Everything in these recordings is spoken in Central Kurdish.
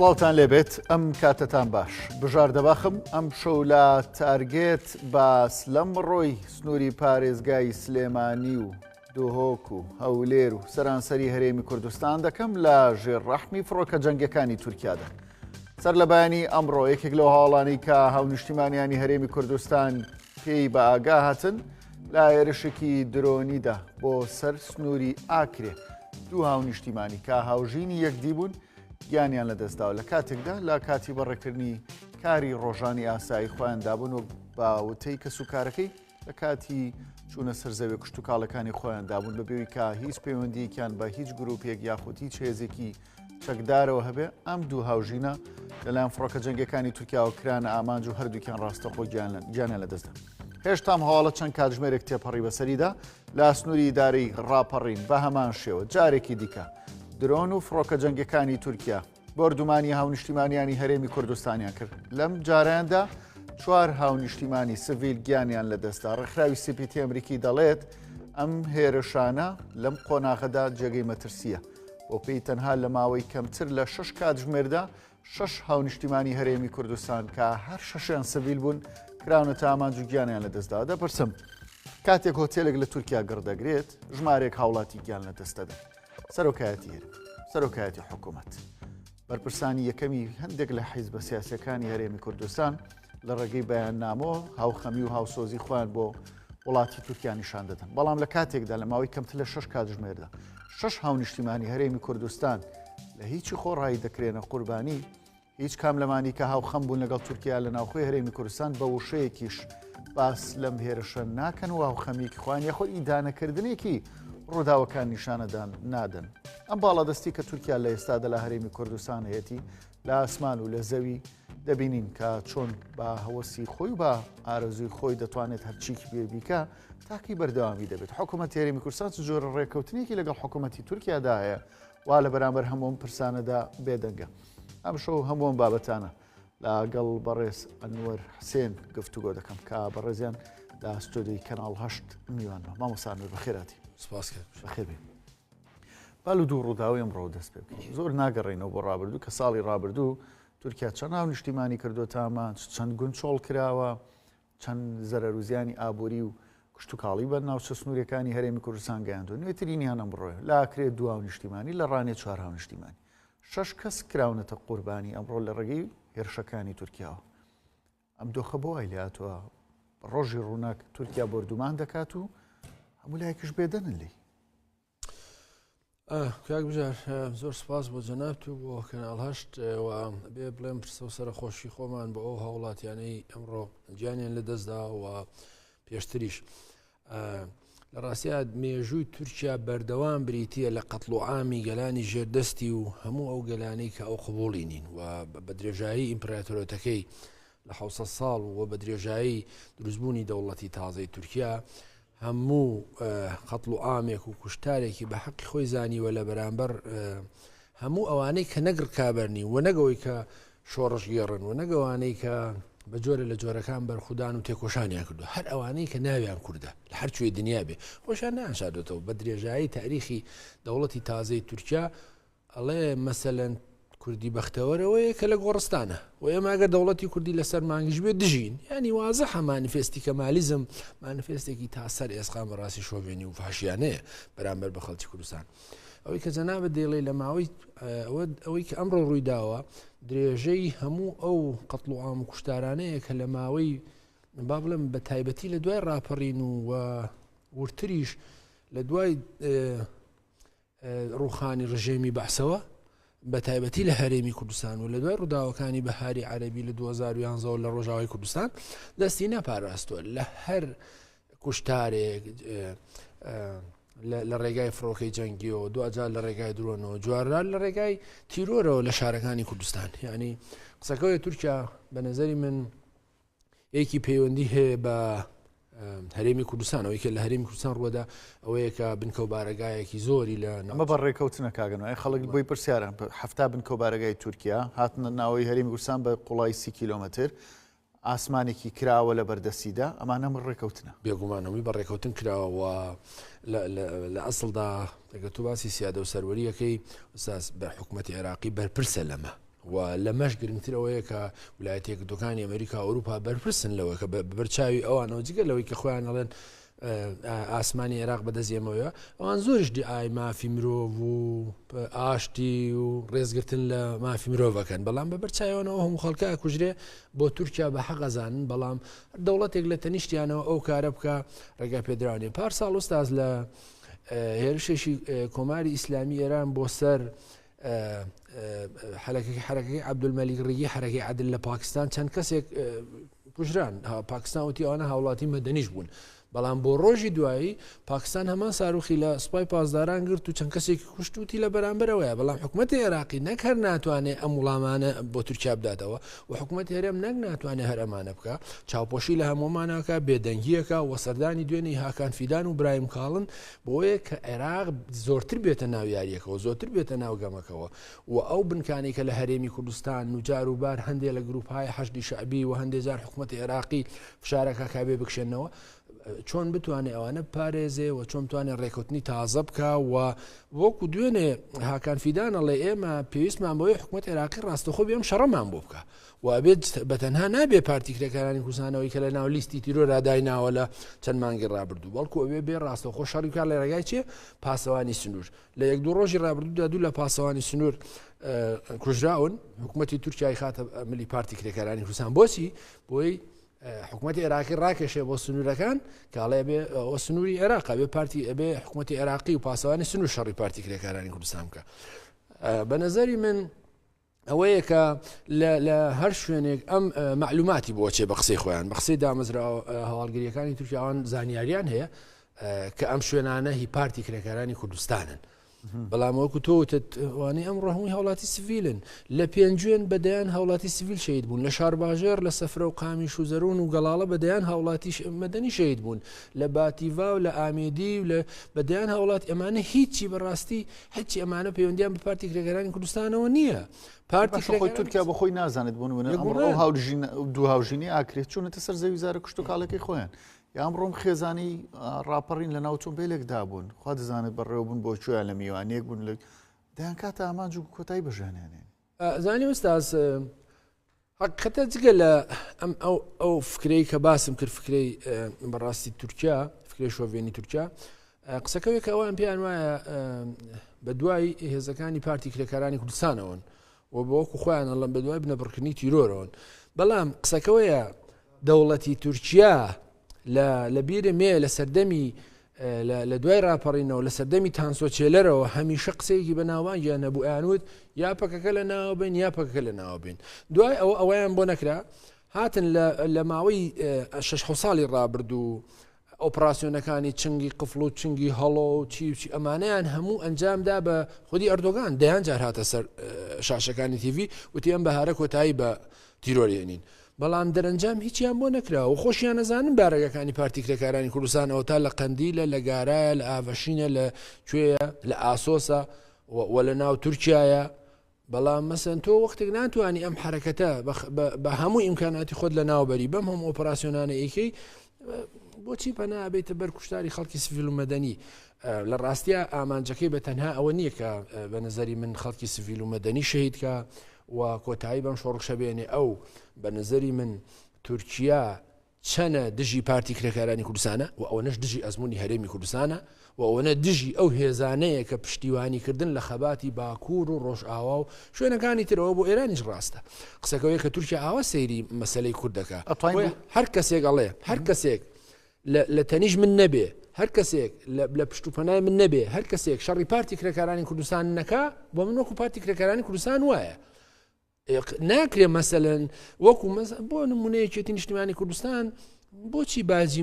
سڵاوتان لێبێت ئەم کاتتان باش بژار دەباخم ئەم شەو لە تارگێت باس لەم ڕۆی سنووری پارێزگای سلێمانی و دۆهۆک و هەولێر و سەرانسەری هەرێمی کوردستان دەکەم لە ژێرڕەحمی فڕۆکە جەنگەکانی تورکیادا. سەر لە بەیانی ئەمڕۆ یەکێک لەو هاوڵانی کە هاونیشتیمانیانی هەرێمی کوردستان پێی بە ئاگا هاتن لە هێرشێکی درۆنیدا بۆ سەر سنووری ئاکرێ دوو هاونیشتیمانی کە هاوژینی یەکدی بوون گیانیان لەدەستداوە لە کاتێکدا لە کاتی بەڕێکردنی کاری ڕۆژانی ئاسایی خۆیان دابوون و باوتەی کەسوکارەکەی لە کاتی چوونە سەرزەوێ کشت و کاڵەکانی خۆیان دابوون بەبێوی کە هیچ پەیوەندیەکیان بە هیچ گروپێک یاخود هیچ هێزێکی چەکدارەوە هەبێ ئەم دوو هاوژینە لەلایەن فڕۆکە جەنگەکانی تورکیاوە کرانە ئامانج و هەردووکیان ڕاستەخۆ گیانیان لەدەستدا. هێشتام هەواڵە چەند کاتژمێرێک تێپەڕی بەسەریدا لە سنووری ئیدارەی ڕاپەڕین بە هەمان شێوە جارێکی دیکە درۆن و فڕۆکە جەنگەکانی تورکیا بۆردومانی هاونیشتیمانیانی هەرێمی کوردستانیان کرد. لەم جارەیاندا چوار هاونیشتیمانی سڤیل گیانیان لەدەستدا. ڕێکخراوی سپیتی ئەمریکی دەڵێت ئەم هێرشانە لەم قۆناغەدا جێگەی مەترسیە بۆ پێی تەنها لە ماوەی کەمتر لە 6 کاتژمێردا 6 هاونیشتیمانی هەرێمی کوردستان کە هەر شەشیان سڤیل بوون کراونەتە ئامانج و گیانیان لەدەستدا. دەپرسم کاتێک هۆتێلێک لە تورکیا گڕدەگرێت ژمارێک هاوڵاتی گیان لەدەستەدا. سەرۆکایەتی هەرێم، سەرۆکایەتی حکوومەت، بەرپرسانی یەکەمی هەندێک لە حیزبە سیاسەکانی هەرێمی کوردستان لە ڕێگەی بەیاننامەوە هاوخەمی و هاوسۆزی خۆیان بۆ وڵاتی تورکیا نیشان دەدەن. بەڵام لە کاتێکدا لە ماوەی کەمتر لە 6 کاتژمێردا 6 هاونیشتیمانی هەرێمی کوردستان لە هیچی خۆڕایی دەکرێنە قوربانی هیچ کام لەمانی کە هاوخەم بوون لەگەڵ تورکیا لە ناوخۆی هەرێمی کوردستان بە وشەیەکیش باس لەم هێرشە ناکەن و هاوخەمیەکی خۆیان یاخۆ ئیدانەکردنێکی ڕووداوەکان نیشانەدان نادەن. ئەم باڵادەستی کە تورکیا لە ئێستادا لە هەرێمی کوردستان هەیەی لە ئاسمان و لە زەوی دەبینین کە چۆن بە هەوەسی خۆی و بە ئارەزوی خۆی دەتوانێت هەرچیکی بێبیکە تاقی بەردەوامی دەبێت. حکوومەت هەرێمی کوردستان جۆرە ڕێکەوتنێکی لەگەڵ حکوومەتی تورکیادا هەیە وا لە بەرامبەر هەموم پرسانەدا بێدەنگە. ئەم شەو هەمووم بابەتانە لەگەڵ بەڕێز ئەنوەر حسێن گفتوگۆ دەکەم کە بەڕێزیان لە ستۆدیۆی کەناڵ 8 میوانەوە. مامۆستا بەخێراتی. بەخێر بێ. با لە دوو ڕووداوی ئەمڕۆ دەست پێ بکەین. زۆر ناگەڕێنەوە بۆ ڕابردوو کە ساڵی ڕابردوو تورکیا چەند هاونیشتیمانی کردووە تامان چەند گونچۆڵ کراوە چەند زەرەر و زیانی ئابووری و کشت و کاڵی بە ناوچە سنوورەکانی هەرێمی کوردستان گەیاندووە. نوێترینیان ئەمڕۆیە لە ئاکرێ دوو هاونیشتیمانی لە ڕانێ 4 هاونیشتیمانی 6 کەس کراونەتە قوربانی ئەمڕۆ لە ڕێگەی هێرشەکانی تورکیاوە. ئەم دۆخە بۆ وای لاتوە ڕۆژی ڕووناک تورکیا بردومان دەکات و هەموو لایەکیش بێدەنن لی. کاک بژار زۆر سپاس بۆ جەنابت و بۆ کەناڵ 8 و بێ بڵێم پرسە و سەرخۆشی خۆمان بۆ ئەو هاوڵاتیانەی ئەمڕۆ گیانیان لەدەستدا و پێشتریش لە ڕاستیە مێژووی تورکیا بەردەوام بریتیە لە قەتڵ و عامی گەلانی ژێردەستی و هەموو ئەو گەلانەی کە ئەو قبوڵی نین و بە درێژایی ئیمپراتۆرەتەکەی لە 600 ساڵ و بە درێژایی دروستبوونی دەوڵەتی تازەی تورکیا هەموو قەتڵ و عامێک و کوشتارێکی بە حەقی خۆی زانیوە لە بەرامبەر هەموو ئەوانەی کە نەگر کابەرنی و نەگەوەی کە شۆڕش گێڕن و نەگەوانەی کە بە جۆرە لە جۆرەکان بەرخودان و تێکۆشانیان کردو هەر ئەوانەی کە ناویان کووردە لە هەر کوێی دنیا بێ خۆشیان نانشادێتەوە بە درێژایی تاریخی دەوڵەتی تازەی تورکیا ئەڵێ مەسەلەن کوردی بەختەوەرەوەیە کە لە گۆڕستانە و ئێماگە دەوڵەتی کوردی لەسەر مانگیش بێ دژین ینی وازەحە مانیفێستی کەمالیزم مانیفێستێکی تا سەر ئێسقام بەڕاستی شۆڤێنی و فاشیانەیە بەرامبەر بە خەڵکی کوردستان. ئەوەی کە جەنابەت دەیڵێ لە ماوەی ئەوەی کە ئەمڕۆ ڕوویداوە درێژەی هەموو ئەو قەتڵ و عام و کوشتارانەیە کە لە ماوەی با بڵێم بە تایبەتی لە دوای ڕاپەڕین و ورتریش لە دوای ڕووخانی ڕژێمی بەعسەوە بە تایبەتی لە هەرێمی کوردستان و لە دوای ڕووداوەکانی بەهاری عەرەبی لە 2011 لە ڕۆژاوای کوردستان دەستی نەپاراستووە لە هەر کوشتارێک لە ڕێگای فڕۆکەی جەنگیەوە دوجار لە ڕێگای درۆنەوە جوارران لە ڕێگای تیرۆرەوە لە شارەکانی کوردستان. ینی قسەکەوی تورکیا بە نظری من یەکی پەیوەندی هەیە بە هەرێمی کوردستان ئەوەی کە لە هەرێمی کوردستان ڕووەدا ئەوەیە کە بنکە و بارەگایەکی زۆری لە ئەمە بە ڕێکەوتنە کاگەن ئەی خەڵک بۆی پرسیاران هەفتا بنکە و بارەگای تورکیا هاتنە ناوەی هەرێمی کوردستان بە قوڵای 30 کیلۆمەتر ئاسمانێکی کراوە لە بەردەستیدا ئەمانە من ڕێکەوتنە بێگومانەوەی بە ڕێکەوتن کراوە لە ئەسڵدا ئەگە تو باسی سیادە و سەروەریەکەی ئوستاز بە حکوومەتی عێراقی بەرپرسە لەمە و لە مەش گرنگترەوەیە کە ویلایەتێک دۆکانی ئەمریکا ئەوروپا بەرپرسن لەوە کە بەرچاوی ئەوانەوە جگە لەوەی کە خۆیان ئەڵێن ئاسمانی عێراق بەدەستێمەوە ئەوان زۆرش دیئای مافی مرۆڤ و ئاشتی و ڕێزگرتن لە مافی مرۆڤەکەن بەڵام بە بەرچاوانەوە هەموو خەڵکە کوژرێ بۆ تورکیا بە حەقەزانن بەڵام دەوڵەتێک لە تەنیشتیانەوە ئەو کارە بکە ڕێگا پێدراوانێ پارساڵ ئوستاز لە هێرشێکی کۆماری ئیسلامی ئێران بۆ سەر حرەکەی عەبدولمەلیک ڕیگی حرەکەی عەدل لە پاکستان چەند کەسێک کوژران پاکستان وتی ئەوانە هاوڵاتی مەدەنیش بوون بەڵام بۆ ڕۆژی دوایی پاکستان هەمان ساروخی لە سوپای پاسداران گرت و چەند کەسێکی کوشتوتی لە بەرامبەرەوەیە بەڵام حکوومەتی عێراقی نەک هەر ناتوانێت ئەم وڵامانە بۆ تورکیا بداتەوە و حکوومەتی هەرێم نەک ناتوانێت هەر ئەمانە بکە چاوپۆشی لە هەمومانەکە بێدەنگیەکە و سەردانی دوێنەی هاکان فیدان و برایم کاڵن بۆیە کە عێراق زۆرتر بێتە ناو یاریەکەەوە زۆرتر بێتە ناو گەمەکەەوە و ئەو بنکانی کە لە هەرێمی کوردستان نوجار و بار هەندێک لە گروپهای حەشدی شعبی و هەندێک جار حکوومەتی عێراقی فشارەکە کابێ بکشێنەوە چۆن بتوانێت ئەوانە پارێزێ و چۆن بتوانێت ڕێکوتنی تازە بکە و وەکو دوێنێ هاکان فیدانەڵێ ئێمە پێویستمان بۆی حکوومەت عێراقی ڕاستەخۆ بێم شەڕەمان بۆ بکە و ئەبێت بەتەنها نابێ پارتی کرێکارانی کوردستانەوەی کە لە ناو لیستی تیرۆرادای ناوە لە چەند مانگی ڕابردوو بەڵکو ئەوێ بێ ڕاستەخۆ شەڕی کار لە ڕێگای چێ پاسەوانی سنوور لە یەک دوو ڕۆژی ڕابردوودا دوو لە پاسەوانی سنوور کوژراون حکوومەتی تورکیای خاتە ملی پارتی کرێکارانی کوردستان بۆچی بۆی حکوومەتی عێراقی ڕاکێشێ بۆ سنوورەکان کاڵێ بێ ئەوە سنووری عێراق بێ پارتی ئەبێ حکوومەتی عێراقی و پاسەوانی سنوور شەڕی پارتی کرێکارانی کوردستان بکە بە نەزەری من ئەوەیە کە لە هەر شوێنێک ئەم معلوماتی بۆچێ بە قسەی خۆیان بە قسەی دامەزرا هەواڵگریەکانی تورکیاوان زانیاریان هەیە کە ئەم شوێنانە هی پارتی کرێکارانی کوردستانن بەڵام وەکو تۆوتوانی ئەم ڕەهمووی هاوڵاتی سڤیلن لە پێنجوێن بەدەیان هاوڵاتی سڤیل شەید بوون لە شارباژێر لە سەفرە و قامیش و زەرون و گەڵاڵە بەدەیان هاوڵاتی مەدەنی شەید بوون لە باتیڤا و لە ئامێدی و لە بەدەیان هاوڵات ئەمانە هیچی بەڕاستی هیچی ئەمانە پەیوەندیان بە پارتی کرێکارانی کوردستانەوە نییە پارتی خۆی تورکیا بەخۆی نازانێت بوون دوو هاوژینی ئاکرێت چوونەتە سەر زەوی زارە کوشت و کاڵەکەی خۆیان ئەمڕۆم خێزانی ڕاپەڕین لە ناو تۆمبیلێکدا بوون خوا دەزانێت بەڕێوە بوون بۆ کوێیان لە میوانەیەک بوون لە دەیان کاتە ئامانج و کۆتایی بەژانیانێن زانی ئوستاز حقیقەتە جگە لە ئەو فکرەی کە باسم کرد فکرەی بەڕاستی تورکیا فکرەی شۆڤێنی تورکیا قسەکەوێک کە ئەوان پێیان وایە بە دوای هێزەکانی پارتی کرێکارانی کوردستانەوەن و بۆوەکو خۆیان ئەڵەن بە دوای بنەبڕکردنی تیرۆرەوەن بەڵام قسەکەوەیە دەوڵەتی تورکیا لە بیرە مێ لە سەردەمی لە دوای ڕاپەڕینەوە لە سەردەمی تانسۆچێلەرەوە هەمیشە قسەیەکی بە ناوانگیان نەبوو ئەیانوت یا پەکەکە لە ناوە بین یا پەکەکە لە ناوە بین دوای ئەوەیان بۆ نەکرا هاتن لە ماوەی 6 ساڵی ڕابردوو ئۆپراسیۆنەکانی چنگی قفڵ و چنگی هەڵۆ و چی ئەمانەیان هەموو ئەنجامدا بە خودی ئەردۆگان دەیان جار هاتە سەر شاشەکانی تیڤی وتی ئەم بەهارە کۆتایی بە تیرۆریێنین بەڵام دەرەنجام هیچیان بۆ نەکرا و خۆشیان نەزانن بارەگەکانی پارتی کرێکارانی کوردستانەوە تا لە قەندیلە لە گارایە لە ئاڤەشینە لە کوێیە لە ئاسۆسە و لە ناو تورکیایە بەڵام مەسەن تۆ وەختێک ناتوانانی ئەم حرەکەتە بە هەموو ئیمکاناتی خۆت لە ناوبەری بەم هەم ئۆپراسیۆنانە ئیکەی بۆچی پەنا بێتە بەر کوشتاری خەڵکی سڤیل و مەدەنی لە ڕاستیە ئامانجەکەی بە تەنها ئەوە نییە کە بە نەزەری من خەڵکی سڤیل و مەدەنی شەهیدکە و کۆتایی بەم شۆڕشە بێنێ ئەو بە نظری من تورکیا چەنە دژی پارتی کرێکارانی کوردستانە و ئەوەنەش دژی ئەزمموی هەرێمی کوردستانە و ئەوەنە دژی ئەو هێزانەیە کە پشتیوانیکردن لە خەباتی باکوور و ڕۆژئاوا و شوێنەکانی ترەوە بۆ ئێرانیش ڕاستە قسەکەوەی کە تورکیا ئاوا سەیری مەسلەی کوردەکە هەر کەسێک ئەڵێ هەر کەسێک لە تەنیژ من نەبێ هەر کەسێک لە پشتوپەنای من نەبێ هەر کەسێک شەڕی پارتی کرێکارانی کوردستان نەکا بۆ من وەکو پارتی کرێکارانی کوردستان وایە ناکرێ مەسەلەن وەکو بۆ نمونەیەکێتی نیشتیمانی کوردستان بۆچی بازی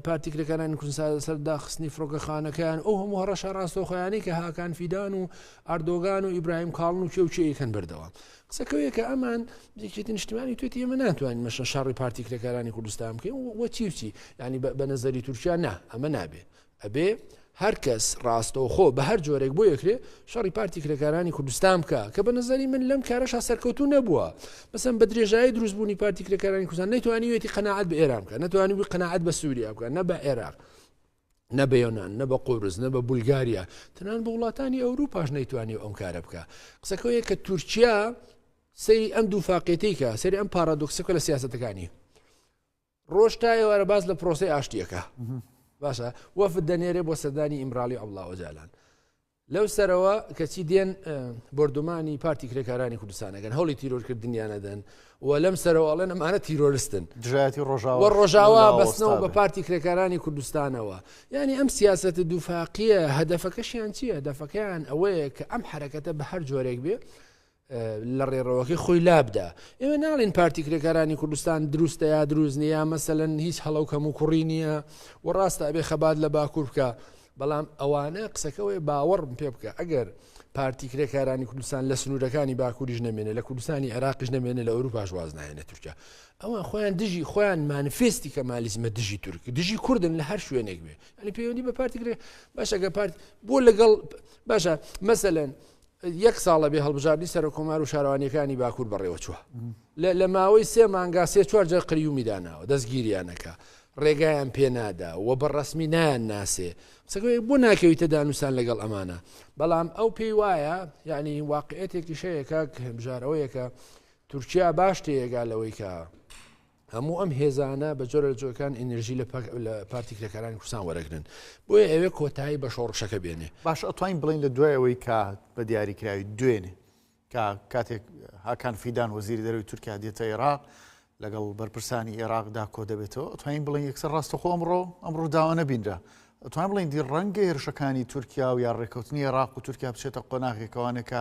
پارتی کرێکارانی کوردستان سەرداخستنی فڕۆکەخانەکەیان ئەو هەموو هەڕەشە ڕاستەوخۆیانی کە هاکان فیدان و ئەردۆگان و ئیبراهیم کاڵن و چێکەن بەردەوام قسەکەوەیە کە ئەمان یەکێتی نیشتیمانی توێتی ئێمە ناتوانین مەشە شەڕی پارتی کرێکارانی کوردستان بکەین وە چی ینی بە نەزەری تورکیا نا ئەمە نابێ ئەبێ هەر کەس ڕاستەوخۆ بە هەر جۆرێک بۆ یەکرێ شەڕی پارتی کرێکارانی کوردستان بکە کە بە نەزەری من لەم کارەشا سەرکەوتوو نەبووە مەسەن بە درێژایی دروستبوونی پارتی کرێکارانی کوردستان نەیتوانیوێتی قەناعەت بە ئێران بکە نەتوانی قەناعەت بە سووریا بکە نە بە عێراق نە بە یۆنان نە بە قوبرس نە بە بولگاریا تەنان بە وڵاتانی ئەوروپاش نەیتوانی ئەم کارە بکە قسەکەوەیە کە تورکیا سەیری ئەم دووفاقێتیکە سەری ئەم پارادۆکسەکە لە سیاسەتەکانی ڕۆژتایەوە باز لە پرۆسی ئاشتیەکە باشە وەفد دەنێرێ بۆ سەردانی ئیمرالی عەبدوڵڵا ئۆجالان لەو سەرەوە کەچی دێن بردومانی پارتی کرێکارانی کوردستانەکەن هەوڵی تیرۆرکردنیانەدەن و لەم سەرەوە ئەڵێن ئەمانە تیرۆریستن دژایەتی ڕۆژاوا بەستنەوە بە پارتی کرێکارانی کوردستانەوە یعنی ئەم سیاسەتە دووفاقیە هەدەفەکەشیان چییە هەدەفەکەیان ئەوەیە کە ئەم حرەکەتە بە هەر جۆرێک بێ لە ڕێڕەوەکەی خۆی لابدا ئێمە ناڵین پارتی کرێکارانی کوردستان دروستە یا دروست نیە مەسەلەن هیچ هەڵەوکەم و کوڕی نییە و ڕاستە ئەبێ خەبات لە باکوور بکە بەڵام ئەوانە قسەکەوەی باوەڕم پێ بکە ئەگەر پارتی کرێکارانی کوردستان لە سنوورەکانی باکووریش نەمێنێ لە کوردستانی عێراقیش نەمێنێ لە ئەوروپاش واز نایەنە تورکیا ئەوان خۆیان دژی خۆیان مانفێستی کەمالیزمە دژی تورک دژی کوردن لە هەر شوێنێک بێ ئەلی پەیوەندی بە پارتی کرێ باشەگە پارتی بۆ لەگەڵ باشە مەسەلەن یەک ساڵە بێ هەڵبژاردننی سەر کۆمار و شارەوانیەکانی باکوور بەڕێوە چووە لە ماوەی 3 مانگا 3-4 جار قریومی داناوە دەستگیریانەکە ڕێگایان پێنادا و بەڕەسمی نایان ناسێ سەکەی بۆ ناکەویتە دانووسان لەگەڵ ئەمانە بەڵام ئەو پێی وایە یعنی واقعەتێکی شەیە کاک بژارەوەیەکە تورکیا باش تێگا لەوەی کە هەموو ئەم هێزانە بە جۆرە لە جۆەکان ئینرژی لە پارتی کرێکارانی کوردستان وەرەگرن بۆیە ئەوێ کۆتایی بە شۆڕشەکە بێنێ باش ئەتوانین بڵین لە دوایەوەی کە بە دیاریکراوی دوێنێ کە کاتێک هاکان فیدان وەزیری دەرەوەی تورکیا دێتە عێراق لەگەڵ بەرپرسانی عێراقدا کۆ دەبێتەوە ئەتوانین بڵین یەکسەر ڕاستەخۆ ئەمڕۆ داوا نەبینرا ئەتوانین بڵین دی ڕەنگە هێرشەکانی تورکیا و یا ڕێکەوتنی عێراق و تورکیا بچێتە قۆناغێکەوانێکە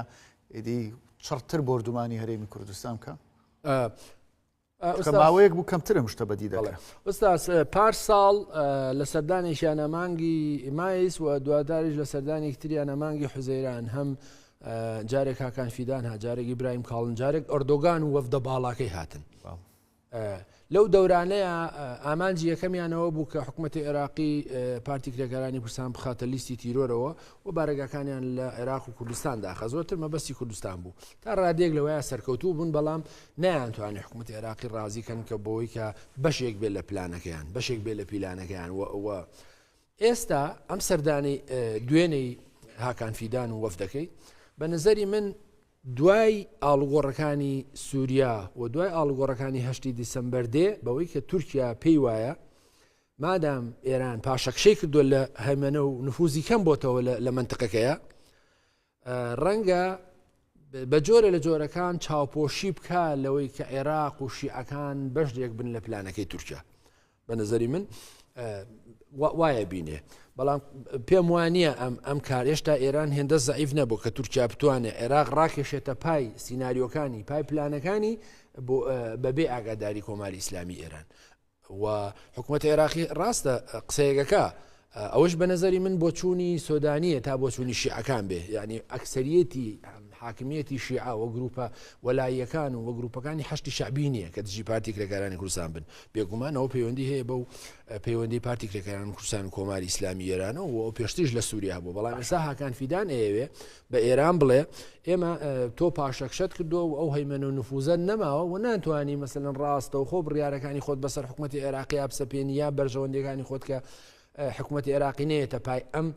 ئیدی چڕتر بردومانی هەرێمی کوردستان بکە ماوەیەک بوو کەمترە شتە بەدی دەڵێ ئۆستاس پار ساڵ لە سەردانێکیانە مانگی مایس و دواداریش لە سەردانێک تریانە مانگی حوزەیران هەم جارێک هاکان فیدان ها جارێک ئیبراهیم کاڵن جارێک ئەردۆگان و وەفدە باڵاکەی هاتن لەو دەورانەیە ئامانجی یەکەمیانەوە بوو کە حکوومەتی عێراقی پارتی کرێکارانی کوردستان بخاتە لیستی تیرۆرەوە و بارەگاکانیان لە عێراق و کوردستان داخە زۆرتر مەبەستی کوردستان بوو تا ڕادێک لەوەیە سەرکەوتوو بوون بەڵام نەیانتوانێت حکوومەتی عێراقی ڕازیکەن کە بۆی کە بەشێک بێت لە پلانەکەیان بەشێک بێت لە پیلانەکەیان ئێستا ئەم سەردانی دوێنەی هاکان فیدان و وەفدەکەی بە نظری من دوای ئاڵگۆڕەکانی سووریا و دوای ئاڵگۆڕەکانی 8 دیسەمبەر دێ بەوەی کە تورکیا پێی وایە مادام ئێران پاشەکشەی کردو لە هەمەنە و نفوزی کەم بۆتەوە لە منتقەکەیە ڕەنگە بە جۆرە لە جۆرەکان چاوپۆشی بکە لەوەی کە عێراق و شیعەکان بەشێک بن لە پلانەکەی تورکیا بە نظری من وایە بینێ بەڵام پێم وانە ئەم کار هێشتا ئێران هێندە زەعیف نەبوو کە تورکیا بتوانێت عێراق ڕاکێشێتە پای سیناریۆکانی پای پلانەکانی بەبێ ئاگاداری کۆماری ئیسلامی ئێران و حکوومەتی عێراقی ڕاستە قسەیەکەکە ئەوەش بە نظری من بۆ چوونی سۆدانیە تا بۆ چوونی شیعەکان بێ یعنی ئەکسەریەتی حاکمیەتی شیعە و گروپە وەلاییەکان و گروپەکانی هەشتی شعبی نییە کە دژی پارتی کرێکارانی کوردستان بن بێگومانەوە پەیوەندی هەیە بەو پەیوەندی پارتی کرێکارانی کوردستان و کۆماری ئیسلامی ئێرانەوە و ئەو پێشتریش لە سووریا بوو بەڵام ئێستا هاکان فیدان ئەیەوێ بە ئێران بڵێ ئێمە تۆ پاشەکشت کردو و ئەو هەیمەنە و نفوزە نەماوە و ناتوانانی مەسەلەن ڕاستە و خۆ بڕیارەکانی خۆت بەسەر حکوومەتی عێراقی بسەپێنی یا بەرژەوەندەکانی خۆت کە حکوومەتی عێراقی نەیەتە پای ئەم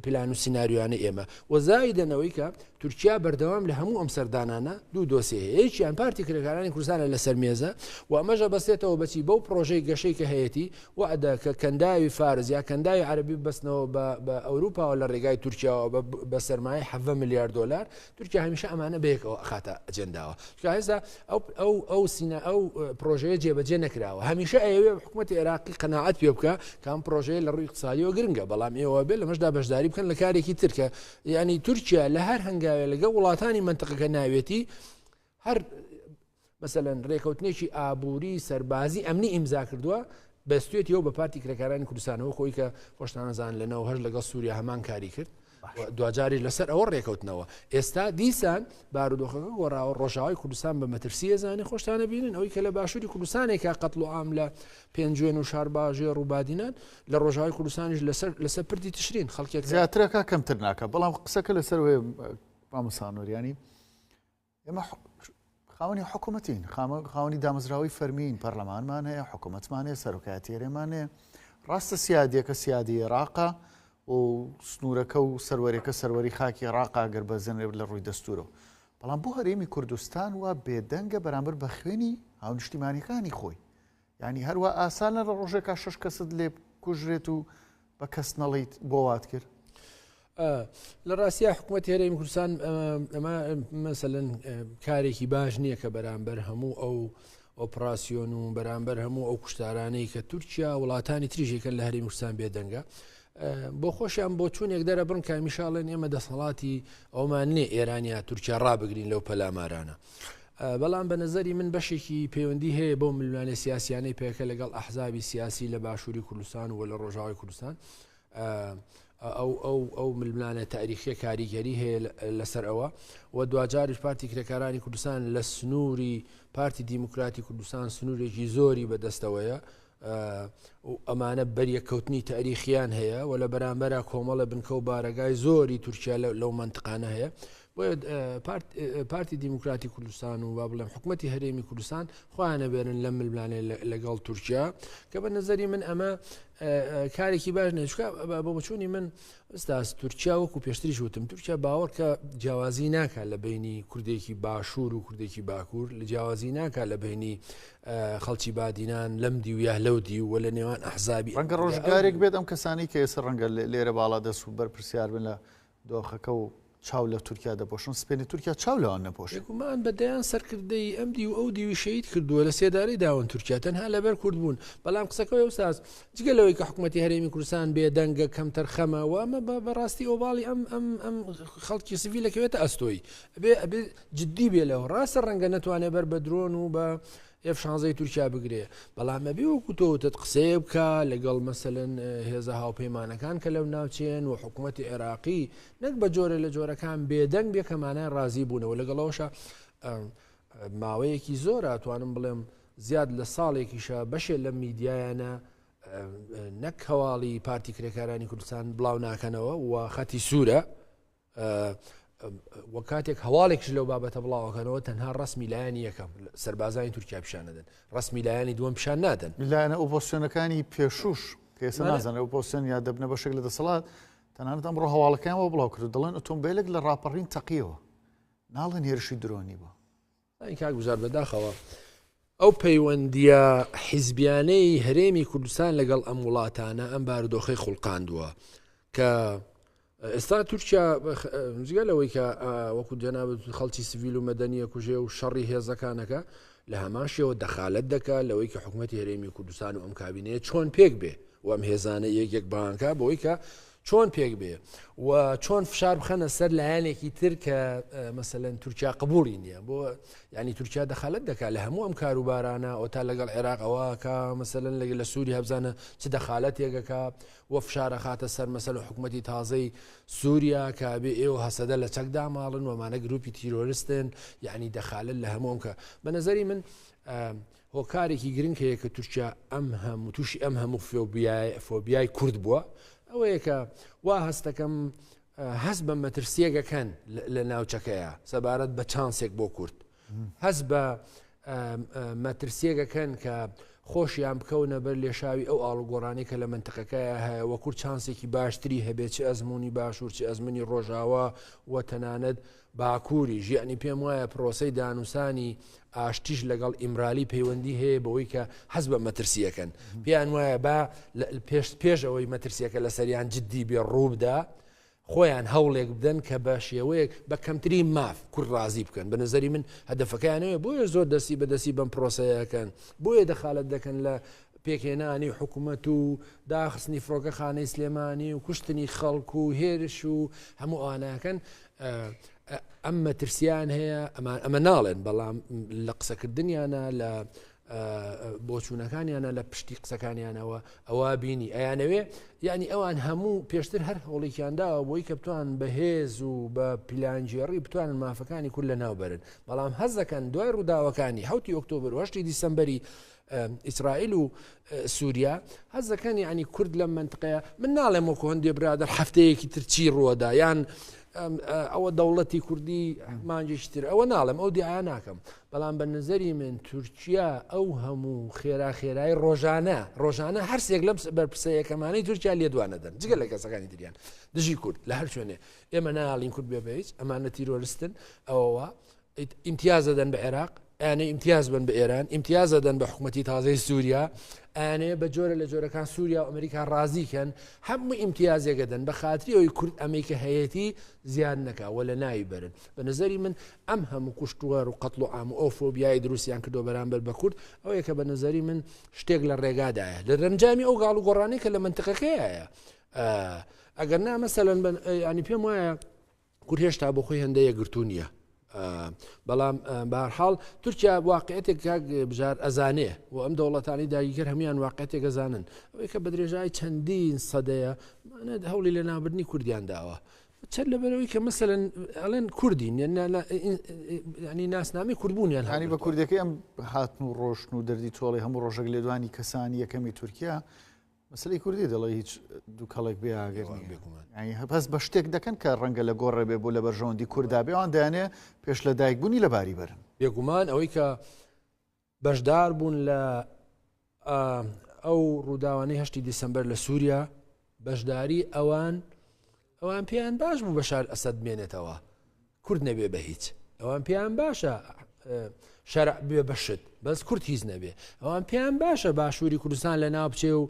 پلان و سیناریوانە ئێمە وەزایدەنەوەی کە تورکیا بەردەوام لە هەموو ئەم سەردانانە دوو دۆسێ هەیەکیان پارتی کرێکارانی کوردستانە لەسەر مێزە و ئەمەژە بەستێتەوە بەچی بەو پرۆژەی گەشەی کە هەیەی وعدە کە کەنداوی فارز یا کەنداوی عەربی ببەستنەوە بە ئەوروپاوە لە ڕێگای تورکیاوە بە سەرمایە 7 ملیار دلار تورکیا هەمیشە ئەمانە بەیەکەوە خاتە ئەجەنداوە هێستا ئەو پرۆژەیە جێبەجێ نەکراوە هەمیشە ئەوێ حکوومەتی عێراقی قەناعەت پێ بکە کام پرۆژەیە لە ڕووی اقتصادیەوە گرنگە بەڵام ئێوە بێ لەمەشدا بەشداری بکەن لە کارێکی ترکە یعنی تورکیا لە هەر هەنگاوێ لەگە وڵاتانی منتقەکە ناوێتی هەر مەسەلەن ڕێکەوتنێکی ئابووری سەربازی ئەمنی ئیمزا کردووە بەستێتیەوە بە پارتی کرێکارانی کوردستانەوە خۆی کە خۆشتانەزان لەنەوە هەر لەگەڵ سووریا هەمان کاری کرد دوجاری لەسەر ئەوە ڕێکەوتنەوە ئێستا دیسان بارودۆخەکە گۆڕاوە ڕۆژاوی کوردستان بە مەترسیە زانانی خۆشتانە بینن ئەوەی کە لە باشووری کوردستانێکا قەتڵ و ئام لە پێنجوێن و شارباژێ ڕووبادینان لە ڕۆژاوی کوردستانیش لەسەر پردی تشرین خەڵکێک زیاترەکە کەمتر ناکە بەڵام قسەکە لەسەر وێ مامۆسانۆریانی ئێمە خاوەنی حکوومەتین خاوەنی دامەزراوی فەرمین پەرلەمانمان هەیە حکوومەتمان هەیە سەرۆکایەتێرێمان هەیە ڕاستە سیادیەکە سیادی عێراقە و سنوورەکە و سەروەرێکە سەروەری خاکی عێراقا گەر بەزێنێ لە ڕووی دەستورەوە بەڵام بۆ هەرێمی کوردستان وە بێدەنگە بەرامبەر بە خوێنی هاونیشتیمانیەکانی خۆی یعنی هەروە ئاسانە لە ڕۆژێکا 6 کەست لێ کوژرێت و بە کەس نەڵیت بۆ وات کرد لە ڕاستیە حکوومەت هەرێمی کوردستان ئەمە مەسەلەن کارێکی باش نییە کە بەرامبەر هەموو ئەو ئۆپراسیۆن و بەرامبەر هەموو ئەو کوشتارانەی کە تورکیا وڵاتانی تریژێکن لە هەرێمی کوردستان بێدەنگە بۆ خۆشیان بۆ چوونێک دەرە بڕن کامیشاڵێن ئێمە دەسەڵاتی ئەومان نێ ئێرانیا تورکیا ڕابگرین لەو پەلامارانە بەڵام بە نظری من بەشێکی پەیوەندی هەیە بۆ ملوانە سیاسیانەی پێکە لەگەڵ ئەحزابی سیاسی لە باشووری کوردستان و لە ڕۆژاوی کوردستان ئەو ململانە تاریخی کاریگەری هەیە لەسەر ئەوە و دوجاریش پارتی کرێکارانی کوردستان لە سنووری پارتی دیموکراتی کوردستان سنوورێکی زۆری بەدەستەوەیە ئەمانە بەریەکەوتنی تاریخیان هەیە و لە بەرامبەرە کۆمەڵە بنکە و بارەگای زۆری تورکیا لەو منطقانە هەیە بۆیە پارتی دیموکراتی کوردستان و با بڵێم حکوومەتی هەرێمی کوردستان خۆیانە بێنن لەم ململانێ لەگەڵ تورکیا کە بە نظری من ئەمە کارێکی باش نێچکە بۆ بچوونی من ئستاس تورکیا وەکو پێشتریش وتم تورکیا باوەڕکە جیاوازی ناکات لە بینی کوردێکی باشوور و کوردێکی باکوور لە جیاوازی ناکات لە بینی خەڵکی بادینان لەم دی و یا لەو دی و لە نێوان ئەحزابی ڕەنگە ڕۆژگارێک بێت ئەم کەسانی کە ئێستا ڕەنگە لێرە باڵا دەست و بەرپرسیار بن لە دۆخەکە و چاو لە تورکیا دەپۆشن سپێنی تورکیا چاو لەوان نەپۆشێت گومان بەدەیان سەرکردەی ئەم دی و ئەو دیوی شەید کردووە لە سێداری داون تورکیا تەنها لەبەر کورد بوون بەڵام قسەکەی ئەوساس جگەلەوەی کە حکوومەتی هەرێمی کوردستان بێدەنگە کەمتەر خەمە و ئەمە بەڕاستی ئۆباڵی ئەم خەڵکی سڤیلەکەوێتە ئەستۆی ئەبێ جددی بێ لەوە ڕاستە ڕەنگە نەتوانێت بەر بە درۆن و بە F-16 تورکیا بگرێ بەڵام ئەبێ وەکو تۆتت قسێ بکە لەگەڵ مەسەلەن هێزە هاوپەیمانەکان کە لەو ناوچێن و حکوومەتی عێراقی نەک بە جۆرە لە جۆرەکان بێدەنگ بێ کەمانە ڕازی بوونەوە لەگەڵەوەشە ماوەیەکی زۆرە توانم بڵێم زیاد لە ساڵێکیشە بەشێ لە میدیایانە نەک هەواڵی پارتی کرێکارانی کوردستان بڵاو ناکەنەوە و خەتی سوورە وە کاتێک هەواڵێکش لەو بابەتە بڵاوەکەنەوە تەنها ڕسمی لایانی یەکەم سەربازانی تورکیا پیشان نەدەن ڕسمی لایانی دووەم پیشان نادەن لایەنە ئۆپۆزیسیۆنەکانی پێشوش کە ئێستا نازانێت ئۆپۆزیسیۆن یا دەبنە بەشێک لە دەسەڵات تەنانەت ئەمڕۆ هەواڵەکەیانەوە بڵاو کرد دەڵێن ئۆتۆمبیلێک لە ڕاپەڕین تەقیەوە ناڵێن هێرشی درۆنی بووە کاک گوزار بەداخەوە ئەو پەیوەندیە حیزبیانەی هەرێمی کوردستان لەگەڵ ئەم وڵاتانە ئەم بارودۆخەی خوڵقاندووە کە ئێستا تورکیا جگەلەوەی کە وەکو جەنابەت خەڵکی سڤیل و مەدەنیە کوژێ و شەڕی هێزەکانەکە لە هەماشیەوە دەخالەت دەکات لەوەی کە حکوومەتی هەرێمی کوردستان و ئەم کابینەیە چۆن پێک بێ و ئەم هێزانە یەکێک بانکە بۆی کە چۆن پێک بێ و چۆن فشار بخەنە سەر لایەنێکی تر کە مەسەلەن تورکیا قبوڵی نییە بۆ ینی تورکیا دەخالەت دەکات لە هەموو ئەم کاروبارانە ئەو تا لەگەڵ عێراقەوە کە مەسەلەن لە سووری هەبزانە چ دەخالەتێکەکە وە فشارە خاتە سەر مەسەل حکوومەتی تازەی سووریا کە بێ ئێوە هەسەدە لە چەکدا ماڵن ومانە گروپی تیرۆریستن یعنی دەخالت لە هەمووم کە بە نەزەری من هۆکارێکی گرنگ هەیە کە تورکیا ئەم هەموو تووشی ئەم هەموو فۆبیای کورد بووە ئەوەیە کە وا هەستەکەم هەست بە مەترسیەکەکەن لە ناوچەکەیە سەبارەت بە چانسێک بۆ کورد هەست بە مەترسیەکەکەن کە خۆشیان بکەونە بەر لێشاوی ئەو ئاڵوگۆڕانی کە لە منتقەکەیە هەیە وە کورد چانسێکی باشتری هەبێت چ ئەزمموی باشوور چ ئەزمنی ڕۆژاوە و تەنانەت باکووری ژیانی پێم وایە پرۆسەی دانووسانی ئاشتیش لەگەڵ ئیمرالی پەیوەندی هەیە بەوەی کە حەز بە مەترسیەکەن پێیان وایە با پێش ئەوەی مەترسیەکە لە سەریان جددی بێ ڕووبدا خۆیان هەوڵێک بدەن کە بە شێوەیەک بە کەمتری ماف کوڕ ڕازی بکەن بە نظری من هەدەفەکەیانەوە بۆیە زۆر دەستی بەدەستی بەم پرۆسەیەکەن بۆیە دەخالت دەکەن لە پێکهێنانی حکوومەت و داخستنی فڕۆکەخانەی سلێمانی و کوشتنی خەڵک و هێرش و هەموو ئەوانەکەن ئەم مەترسیان هەیە ئەمە ناڵێن بەڵام لە قسەکردنیانە لە بۆچوونەکانیانە لە پشتی قسەکانیانەوە ئەوە بینی ئەیانەوێ یعنی ئەوان هەموو پێشتر هەر هەوڵێکیانداوە بۆی کە بتوان بەهێز و بە پیلانجیێڕی بتوانن مافەکانی کورد لە ناوبەرن بەڵام هەز دەکەن دوای ڕووداوەکانی 7 ئۆکتۆبر و 8 دیسەمبەری ئیسرائیل و سووریا هەز دەکەن ینی کورد لەم منطقەیە من ناڵێم وەکو هەندێ برادر هەفتەیەکی ترچی ڕووەدا یان ئەوە دەوڵەتی کوردی مانجیشتر ئەوە ناڵم ئەو دیعا ناکەم بەڵام بە نظری من تورکیا ئەو هەموو خێرای ڕۆژانە هەرسێک لەم بەرپرسەیەکەمانەی تورکیا لێدوانەدەن جگە لە کەسەکانی تریان دژی کورد لە هەر شوێنێ ئێمە ناڵین کورد بێ بەهیچ ئەمانە تیرۆریستن ئەوەوە ئیمتیاز دەدەن بە عێراق ئەیانەی ئیمتیاز بن بە ئێران ئیمتیاز دەدەن بە حکوومەتی تازەی سووریا ئەیانەیە بە جۆرە لە جۆرەکان سووریا و ئەمریکا ڕازیکەن هەموو ئیمتیازێکەدەن بە خاتری ئەوی کورد ئەمریکا هەیەتی زیان نەکاوە لە ناوی بەرن بە نظری من ئەم هەموو کوشتووەر و قەتڵ و ئام و ئۆفۆبیای دروستیان کردو بەرامبەر بە کورد ئەوەیە کە بە نظری من شتێک لە ڕێگادایە لە ڕەنجامی ئەو گاڵ و گۆڕانەی کە لە منتقەکەیە ئەگەر نا مەسەلەن ینی پێم وایە کورد هێشتا بۆ خۆی هەندەیە گرتو نییە بەڵام بەهەرحاڵ تورکیا واقعەتێک بژار ئەزانێ و ئەم دەوڵەتانی داگیرکرد هەمویان واقعەتێک ئەزانن ئەوەی کە بە درێژای چەندین سەدەیە هەوڵی لە نابردنی کوردیان داوە چەند لەبەرەوەی کە مەسەلەن ئەڵێن کوردین ینی ناسنامی کوردبوونیان هەنی بە کوردەکەی ئەم هاتن و ڕۆشن و دەردی تۆڵی هەموو ڕۆژێک لێدوانی کەسانی یەکەمی تورکیا مەسلەی کوردی دەڵێ هیچ دوو کەڵێک بێئاگەر هەست بە شتێک دەکەن کە ڕەنگە لە گۆڕێ بێ بۆ لە بەرژەوەندی کووردا بێوان دەیانێ پێش لە دایکبوونی لە باری بەرن بێگومان ئەوەی کە بەشدار بوون لە ئەو ڕووداوانەی 8 دیسەمبەر لە سووریا بەشداری ئەوان پێیان باش بوو بەشار ئەسەد بمێنێتەوە کورد نەبێ بە هیچ ئەوان پێیان باشە شەرع بێ بەشت بەس کورد هیچ نەبێ ئەوان پێیان باشە باشووری کوردستان لە ناو بچێ و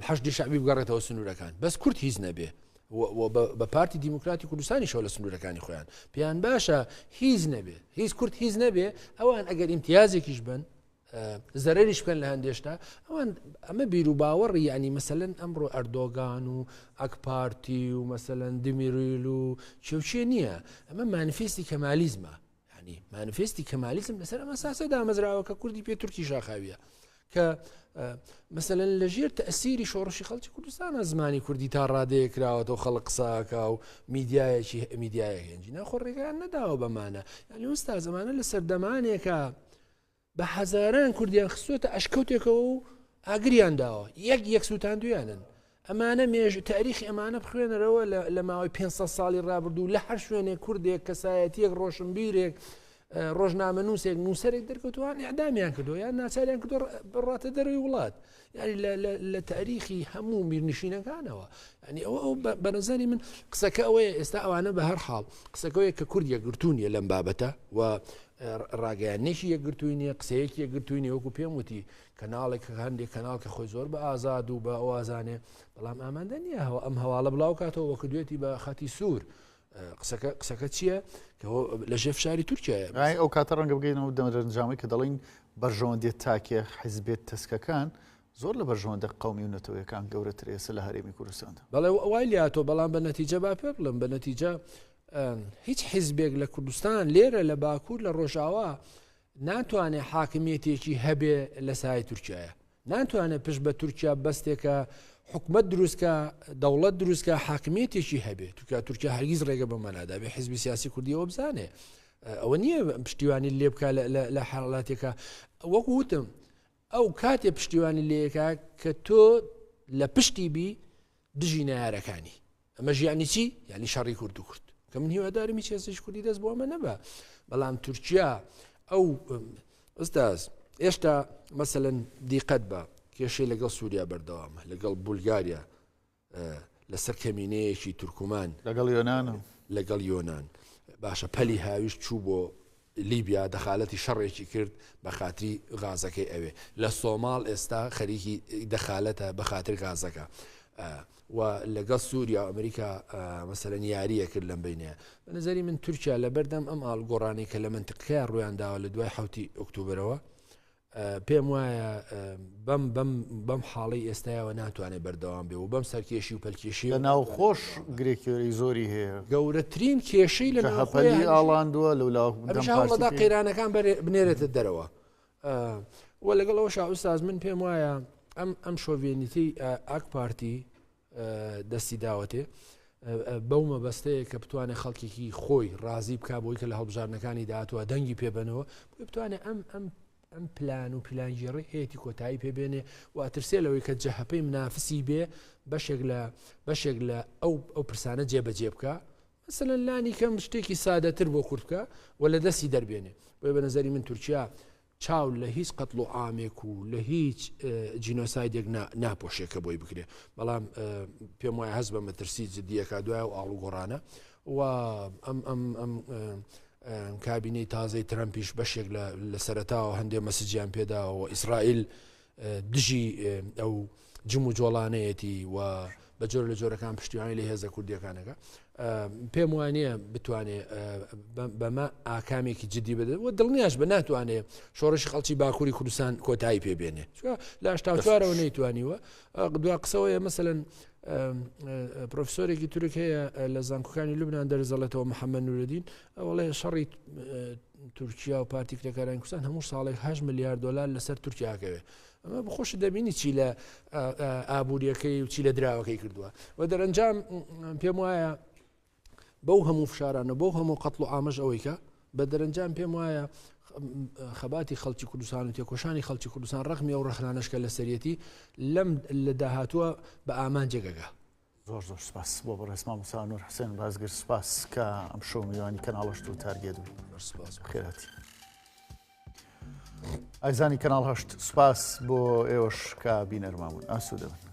حەشدی شعبی بگەڕێتەوە سنوورەکان بەس کورد هیچ نەبێ بە پارتی دیموکراتی کوردستانی شەو لە سنوورەکانی خۆیان پێیان باشە هیچ نەبێ هیچ کورد هیچ نەبێ ئەوان ئەگەر ئیمتیازێکیش بن زەرریش بکەن لە هەندێشتا ئەوان ئەمە بیر و باوەڕی ینی مەسەلەن ئەمڕۆ ئەردۆگان و ئەک پارتی و مەسەلەن دمیریل و چێوچێ نییە ئەمە مانیفێستی کەمالیزمە ینی مانیفێستی کەمالیزم لەسەر ئەمە ساسە دامەزراوە کە کوردی پێ تورکی شاخاویە کە مەسەلەن لە ژێر تەسیری شۆڕشی خەڵکی کوردستانە زمانی کوردی تا ڕادەیە کراوەتەوە خەڵک قساکە و میدیایەکی میدیایە هێنجی ناخۆ ڕێگەیان نەداوە بەمانە ینی وەستا زمانە لە سەردەمانێکە بە حەزاران کوردیان خستوتە ئەشکەوتێکەوە و ئاگریان داوە یەک سووتان دویانن ئەمانە مێژ تاریخی ئەمانە بخوێنەرەوە لە ماوەی 500 ساڵی ڕابردوو لە هەر شوێنێک کوردێک کەسایەتیەک ڕۆشنبیرێک ڕۆژنامە نووسێک نووسەرێک دەرکەوتوان ئەعدامیان کردو یان ناچاریان کردو بڕاتە دەروی وڵات یعنی لە تاریخی هەموو میرنشینەکانەوە ینی ئەوە بەنظری من قسەکە ئەوەیە ئێستا ئەوانە بە هەر حاڵ قسەکەوەیە کە کورد یەکگرتوونیە لەم بابەتە و ڕاگەیانێکی یەکگرتووینە قسەیەکی یەکگرتووینی وەکو پێم وتی کەناڵێک هەندێک کەناڵ کە خۆی زۆر بە ئازاد و بە ئەوازانێ بەڵام ئامادە نییە ئەم هەواڵە بڵاو کاتەوە وەکو دوێتی بە خەتی سوور قسەکە چییە کە لە ژێف شاری تورکیایە ئەو کاتە ڕەنگە بگەینەوە دەمەرەنجامی کە دەڵین بەرژەوەندێت تاکێ حیزبێت تەسکەکان زۆر لە بەرژەوەندە قەومی و نەتەوەیەکان گەورەتر ئێستا لە هەرێمی کوردستاندا بەڵێ وای لاتۆ بەڵام بە نەتیجە با پێ بڵم بە نەتیجە هیچ حیزبێک لە کوردستان لێرە لە باکوور لە ڕۆژاوا ناتوانێت حاکمیەتێکی هەبێ لە سای تورکیایە ناتوانێت پشت بە تورکیا بەستێکە حکومت دروستکە دەوڵەت دروستکە حاکمیەتێکی هەبێت تورکیا هەرگیز ڕێگە بە مەلادا بێ حیزبی سیاسی کوردیەوە بزانێ ئەوە نییە پشتیوانی لێ بکە لە حاڵاتێکە وەکو وتم ئەو کاتێ پشتیوانی لێەکە کە تۆ لە پشتی بی دژی نایارەکانی ئەمە ژیانی چی یعنی شەڕی کورد و کورد کە من هیوادارمی سیاسیش کوردی دەست بۆ ئەمە نەبە بەڵام تورکیا ئەو ئەستاز ئێشتا مەسەلەن دیقەت بە کێشەی لەگەڵ سووریا بەردەوامە لەگەڵ بولگاریا لەسەر کەمینەیەکی تورکمان لەگەڵ یۆنان باشە پەلی هاویش چوو بۆ لیبیا دەخالەتی شەڕێکی کرد بە خاتری غازەکەی ئەوێ لە سۆماڵ ئێستا خەریکی دەخالەتە بە خاتر غازەکە و لەگەڵ سووریا و ئەمریکا مەسەلەن یاریە کرد لەم بینەیە بە نظری من تورکیا لە بەردەم ئەم ئاڵگۆڕانی کە لە منتقەیە ڕویان داوە لە دوای 7 ئۆکتۆبرەوە پێم وایە بەم حاڵی ئێستایەوە ناتوانێت بەردەوام بێ و بەم سەرکێشی و پەلکێشی لە ناو خۆش گرێکیۆری زۆری هەیە گەورەترین کێشەی لە ناوپەلی ئاڵاندووە لەولادا قەیرانەکان بنێرێتە دەرەوە وە لەگەڵەوە شاوستاز من پێم وایە ئەم شۆڤێنیتی ئاک پارتی دەستی داوەتێ بەو مەبەستەیە کە بتوانێت خەڵکێکی خۆی ڕازی بک بۆی کە لە هەڵبژارنەکانی داهاتوە دەنگی پێبنەوە بۆی بتوانێت ئەم پلان و پلانگیڕی هەیەی کۆتایی پێبێنێ و ئەترسێلەوەی کە جەهەپەی منافسی بێ بەشێک لە ئەو پرسانە جێبەجێ بکە مثلەن لانی کەم شتێکی سادەتر بۆ کورد بکە و لە دەستی دەربێنێ بۆیە بە نەزەری من تورکیا چاو لە هیچ قەتڵ و ئامێک و لە هیچ جینۆسایدێک ناپۆشێکە بۆی بکرێ بەڵام پێم وایە هەست بە مەترسی جدیەکە دوایە و ئاڵ و گۆڕانە و ئەم کابینەی تازەی ترەمپیش بەشێک لە سەرەتاوە هەندێک مەسجیان پێداوە ئیسرائیل دژی ئەو جم و جۆڵانەیەتی و بە جۆر لە جۆرەکان پشتیوانی لە هێزە کوردیەکانەکە پێم وانە بتوانێت بەمە ئاکامێکی جدی بدەێت و دڵنیاش بە ناتوانێت شۆڕشی خەڵکی باکووری کوردستان کۆتایی پێبێنێ لە 84ەوە نەیتوانیوە دوا قسەوەیە مەسەلەن پرۆفسۆرێکی تورک هەیە لە زانکۆکانی لوبنان دەرزەڵێتەوە محەممەد نورەدین ئەوڵێ شەڕی تورکیا و پارتی کرێکارانی کوردستان هەموو ساڵێک 8 میلیارد دلار لەسەر تورکیاکەوێت ئەمە بخۆش دەبینی چی لە ئابوووریەکەی و چی لە دراوەکەی کردووە و دەرەنجام پێم وایە بەو هەموو فشارانە بۆ هەموو قەتڵ و ئامەژ ئەوەیکە بە دەرەنجام پێم وایە خەباتی خەڵکی کوردستان و تێکۆشانی خەڵکی کوردستان ڕەخمی ئەو ڕەخلانەشکە لە سەرەتی لەم لە داهاتووە بە ئامان جێگەگە زۆر سپاس بۆ بەڕێزمان موسا حوسێن بازگەر سپاس کە ئەم شەو میوانی کەناڵ هەشت و تارگێت سپاس خێراتی ئایزانی کەناڵ هەشت سپاس بۆ ئێوەش کە بینەرمامون ئاسوودەبن.